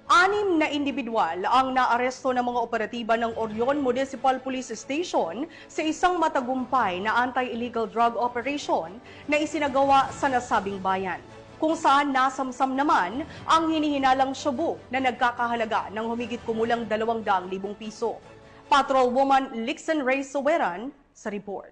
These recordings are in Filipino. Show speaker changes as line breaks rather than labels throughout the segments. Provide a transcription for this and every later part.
Anim na individual ang naaresto ng mga operatiba ng Orion Municipal Police Station sa isang matagumpay na anti-illegal drug operation na isinagawa sa nasabing bayan, kung saan nasamsam naman ang hinihinalang shabu na nagkakahalaga ng humigit kumulang 200,000 piso. Patrolwoman Lixen Reyes Soweran sa report.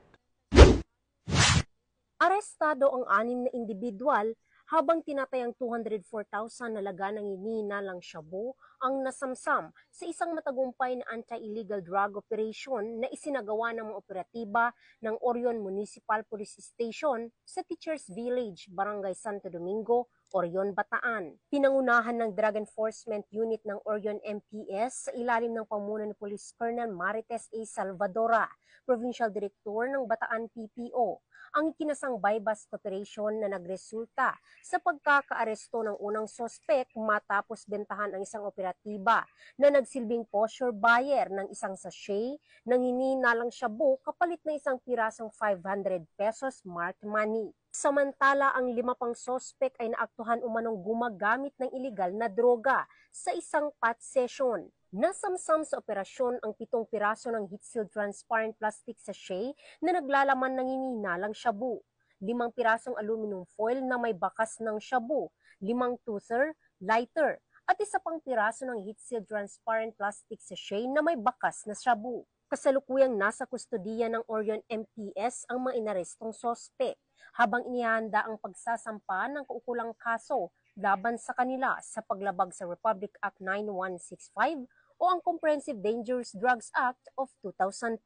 Arestado ang anim na individual habang tinatayang 204,000 na laga ng hinihinalang shabu ang nasamsam sa isang matagumpay na anti-illegal drug operation na isinagawa ng mga operatiba ng Orion Municipal Police Station sa Teachers Village, Barangay Santo Domingo, Orion, Bataan. Pinangunahan ng Drug Enforcement Unit ng Orion MPS sa ilalim ng pamuno ni Police Colonel Marites A. Salvadora, Provincial Director ng Bataan PPO, ang ikinasang bypass operation na nagresulta sa pagkakaaresto ng unang sospek matapos bentahan ang isang operatiba na nagsilbing posture buyer ng isang sachet ng hinihinalang shabu kapalit na isang pirasong 500 pesos marked money. Samantala, ang 5 pang sospek ay naaktuhan umanong gumagamit ng iligal na droga sa isang pot session. Nasamsam sa operasyon ang 7 piraso ng heat-sealed transparent plastic sachet na naglalaman ng hinihinalang shabu, 5 pirasong aluminum foil na may bakas ng shabu, 5 tuser, lighter, at 1 pang piraso ng heat-sealed transparent plastic sachet na may bakas na shabu. Kasalukuyang nasa kustodiya ng Orion MPS ang mga inarestong sospek, habang inihanda ang pagsasampa ng kaukulang kaso laban sa kanila sa paglabag sa Republic Act 9165 o ang Comprehensive Dangerous Drugs Act of 2002.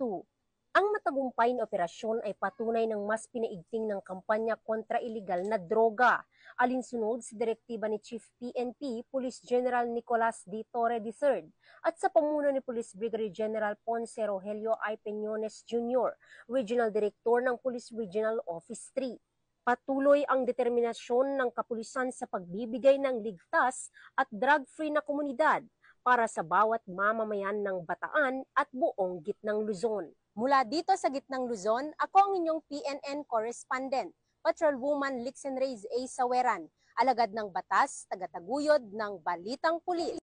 Ang matagumpay na operasyon ay patunay ng mas pinaigting ng kampanya kontra iligal na droga, alinsunod sa direktiba ni Chief PNP Police General Nicolas D. Torre III at sa pamuno ni Police Brigadier General Ponce Rogelio I. Peñones Jr., Regional Director ng Police Regional Office 3. Patuloy ang determinasyon ng kapulisan sa pagbibigay ng ligtas at drug-free na komunidad para sa bawat mamamayan ng Bataan at buong Gitnang Luzon. Mula dito sa Gitnang Luzon, ako ang inyong PNN correspondent, Patrolwoman Lixen Reyes A. Saweran, alagad ng batas, tagataguyod ng Balitang Pulis.